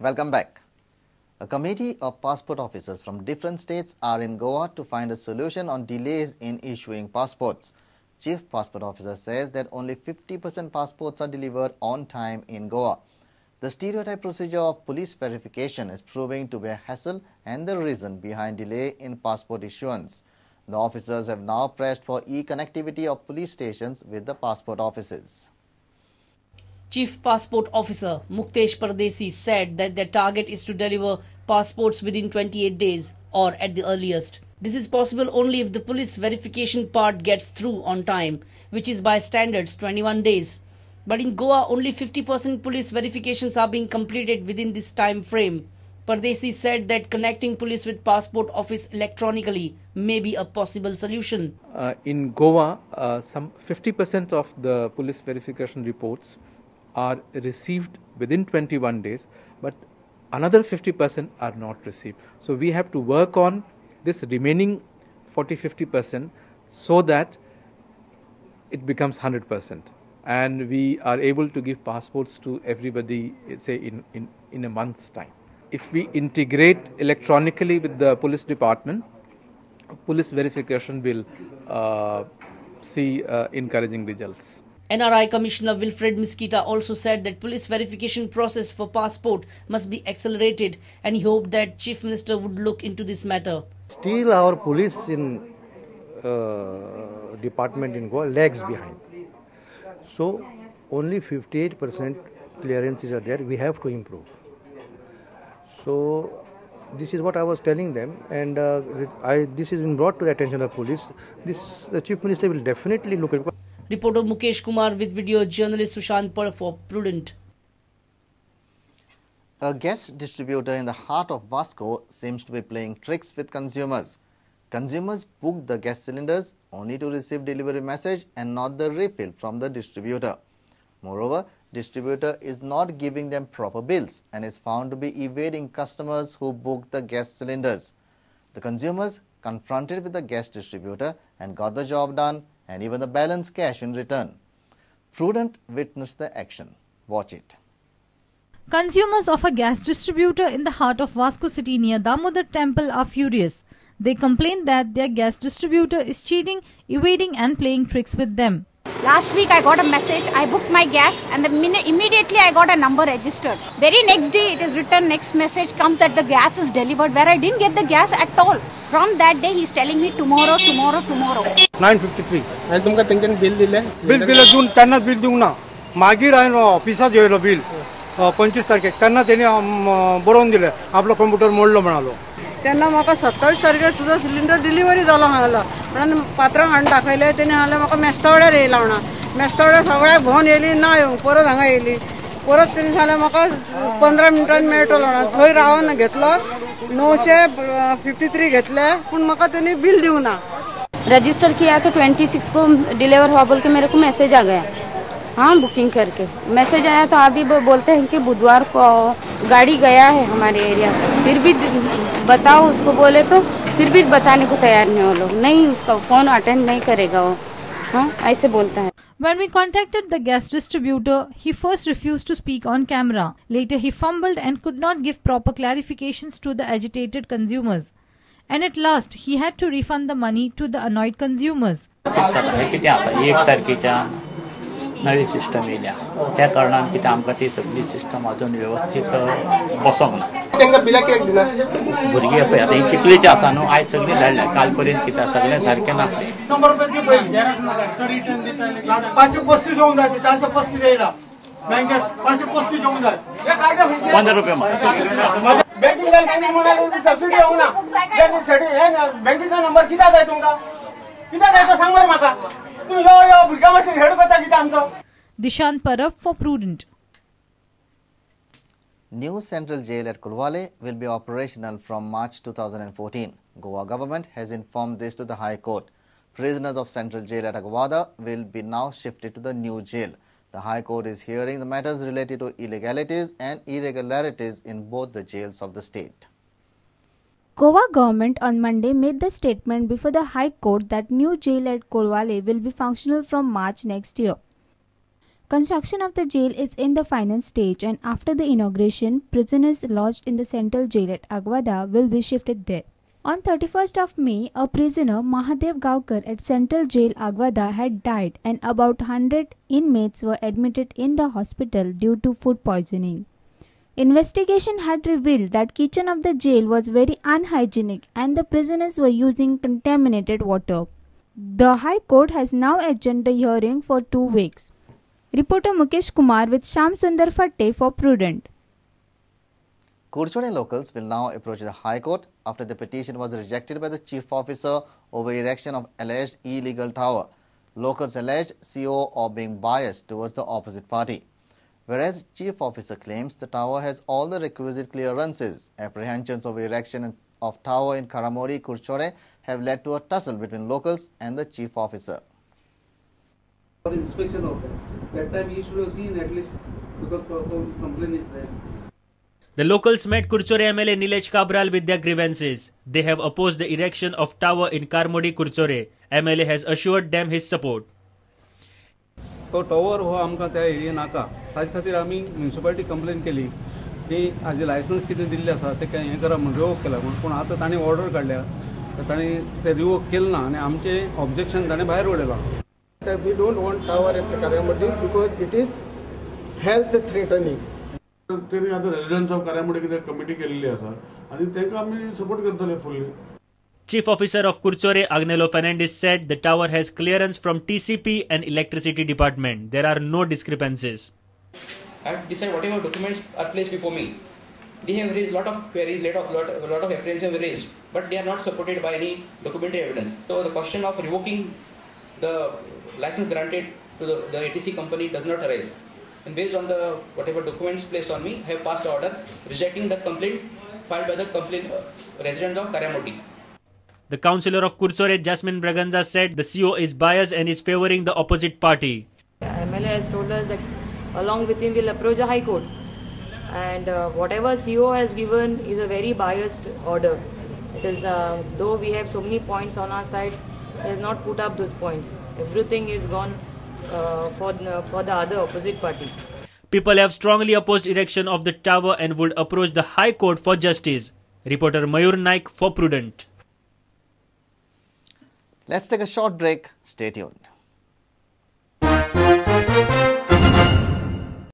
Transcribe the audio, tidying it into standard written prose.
Welcome back. A committee of passport officers from different states are in Goa to find a solution on delays in issuing passports. Chief Passport Officer says that only 50% passports are delivered on time in Goa. The stereotype procedure of police verification is proving to be a hassle and the reason behind delay in passport issuance. The officers have now pressed for e-connectivity of police stations with the passport offices. Chief Passport Officer Muktesh Pardesi said that their target is to deliver passports within 28 days or at the earliest. This is possible only if the police verification part gets through on time, which is by standards 21 days. But in Goa, only 50% police verifications are being completed within this time frame. Pardesi said that connecting police with passport office electronically may be a possible solution. In Goa, some 50% of the police verification reports are received within 21 days, but another 50% are not received. So we have to work on this remaining 40-50% so that it becomes 100%. And we are able to give passports to everybody, say, in a month's time. If we integrate electronically with the police department, police verification will see encouraging results. NRI Commissioner Wilfred Mesquita also said that police verification process for passport must be accelerated, and he hoped that Chief Minister would look into this matter. Still our police in department in Goa lags behind. So only 58% clearances are there. We have to improve. So this is what I was telling them, and this has been brought to the attention of police. The Chief Minister will definitely look at it. Reporter Mukesh Kumar with video journalist Sushant Par for Prudent. A gas distributor in the heart of Vasco seems to be playing tricks with consumers. Consumers book the gas cylinders only to receive delivery message and not the refill from the distributor. Moreover, distributor is not giving them proper bills and is found to be evading customers who book the gas cylinders. The consumers confronted with the gas distributor and got the job done and even the balance cash in return. Prudent witnessed the action. Watch it. Consumers of a gas distributor in the heart of Vasco City near Damodar Temple are furious. They complain that their gas distributor is cheating, evading and playing tricks with them. Last week I got a message, I booked my gas and immediately I got a number registered. Very next day it is written, next message comes that the gas is delivered, where I didn't get the gas at all. From that day he is telling me tomorrow. 953. I तुमका त्यांनी bill दिले. Bill दिलं दोन त्यांना bill देऊ ना. मागीर आहे ऑफिसात येलो बिल 25 तारखेक त्यांना त्यांनी बरोवन दिले. आपलं कॉम्प्युटर मोडलो म्हणालो. त्यांना म्हाका 27 तारखेक तुझा सिलिंडर डिलिव्हरी जालो हांगला. पण पात्रांक हाडून दाखयले तेणी हांगले म्हाका मेस्तवाड्यार येयला म्हणा. मेस्तवाड्यार सगळ्याक भोवन येयली ना येवंक परत हांगा येयली. परत तेणी सांगले म्हाका 15 मिनिटांनी मेळटलो म्हणा. थंय रावन घेतलो 953 घेतले पण म्हाका तेणी बिल दिवं ना. रजिस्टर किया तो 26 को डिलीवर हुआ बोल के मेरे को मैसेज आ गया. हाँ, बुकिंग करके मैसेज आया तो अभी बोलते हैं कि बुधवार को गाड़ी गया है हमारे एरिया. फिर भी बताओ उसको बोले तो फिर भी बताने को तैयार नहीं हो लोग. नहीं, उसका फोन अटेंड नहीं करेगा वो. हाँ, ऐसे बोलता है. When we contacted the gas distributor, he first refused to speak on camera. Later he fumbled and could not give proper clarifications to the agitated consumers. And at last, he had to refund the money to the annoyed consumers. Navi system येयल्या त्या कारणान कितें आमकां ती सगळी system अजून व्यवस्थित बसोंक ना. तांकां बिलां कित्याक दिना? भुरगे पळय आतां ही चिकलेची आसा न्हू, आयज सगळीं धाडल्या. काल पर्यंत कितें सगळें सारकें नासलें. 535 होऊन जाते 435 येयला. बँकेत 535 होऊन जाते. 15 रुपये म्हाका. बँकिंग म्हणाले सबसिडी होऊ ना. बँकेचा नंबर कित्याक जाय तुमकां? कित्याक जाय तो सांग बरं म्हाका. Dishant Parab for Prudent. New central jail at Kulwale will be operational from March 2014. Goa government has informed this to the High Court. Prisoners of central jail at Aguada will be now shifted to the new jail. The High Court is hearing the matters related to illegalities and irregularities in both the jails of the state. Goa government on Monday made the statement before the High Court that new jail at Kulwale will be functional from March next year. Construction of the jail is in the final stage, and after the inauguration, prisoners lodged in the central jail at Agwada will be shifted there. On 31st of May, a prisoner, Mahadev Gaukar, at Central Jail Agwada had died and about 100 inmates were admitted in the hospital due to food poisoning. Investigation had revealed that kitchen of the jail was very unhygienic and the prisoners were using contaminated water. The High Court has now adjourned the hearing for 2 weeks. Reporter Mukesh Kumar with Shyam Sundar Fatte for Prudent. Kurchone locals will now approach the High Court after the petition was rejected by the Chief Officer over erection of alleged illegal tower. Locals alleged CO of being biased towards the opposite party. Whereas Chief Officer claims the tower has all the requisite clearances, apprehensions of erection of tower in Karamori, Kurchone have led to a tussle between locals and the Chief Officer. For inspection of that time he should have seen at least because complaint is there. The locals met Kurchore MLA Nilesh Cabral with their grievances. They have opposed the erection of tower in Karmodi, Kurchore. MLA has assured them his support. तो tower हो आमकां त्या एरियेन नाका ताजे खातीर आमी municipality complain केली की हाजे लायसन्स कितें दिल्लें आसा तें हें करा म्हणून रिवोक केला म्हणून पूण आतां ताणें ऑर्डर काडल्या तर ताणें तें रिवोक केलें ना आनी आमचें ऑब्जेक्शन ताणें भायर उडयलां. We don't want tower at Karamodi because it is health threatening. तेणी आतां रेजिडेंट्स ऑफ कारामोडी कितें कमिटी केल्ली आसा आनी तांकां आमी सपोर्ट करतले fully. Chief Officer of Kurchore, Agnello Fernandez, said the tower has clearance from TCP and Electricity Department. There are no discrepancies. I have decided whatever documents are placed before me. They have raised a lot of queries, lot of apprehensions raised, but they are not supported by any documentary evidence. So the question of revoking the license granted to the ATC company does not arise. And based on the whatever documents placed on me, I have passed the order rejecting the complaint filed by the residents of Karamodi. The councillor of Kurchore, Jasmine Braganza, said the CO is biased and is favouring the opposite party. MLA has told us that along with him we'll approach the High Court, and whatever CO has given is a very biased order. It is though we have so many points on our side, he has not put up those points. Everything is gone for the other opposite party. People have strongly opposed erection of the tower and would approach the High Court for justice. Reporter Mayur Naik for Prudent. Let's take a short break. Stay tuned.